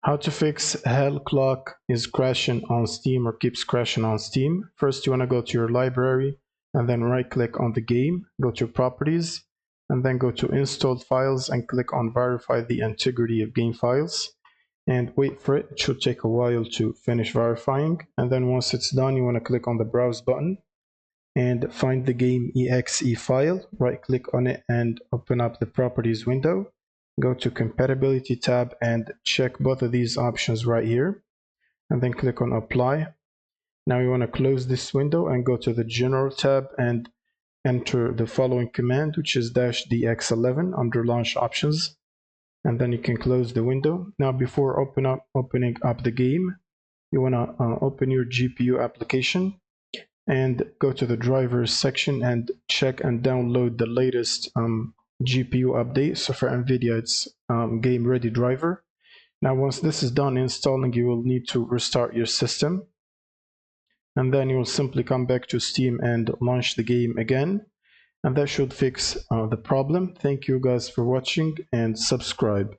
How to fix hell clock is crashing on Steam or keeps crashing on Steam. First, you want to go to your library and then right click on the game, go to properties, and then go to installed files and click on verify the integrity of game files. And wait for it. It should take a while to finish verifying. And then once it's done, you want to click on the browse button and find the game exe file, right click on it and open up the properties window. Go to compatibility tab and check both of these options right here, and then click on apply. Now you want to close this window and go to the general tab and enter the following command, which is -dx11 under launch options, and then you can close the window. Now before opening up the game, you want to open your GPU application and go to the drivers section and check and download the latest GPU update. So for NVIDIA, it's Game Ready driver. Now once this is done installing, you will need to restart your system. And then you will simply come back to Steam and launch the game again. And that should fix the problem. Thank you guys for watching and subscribe.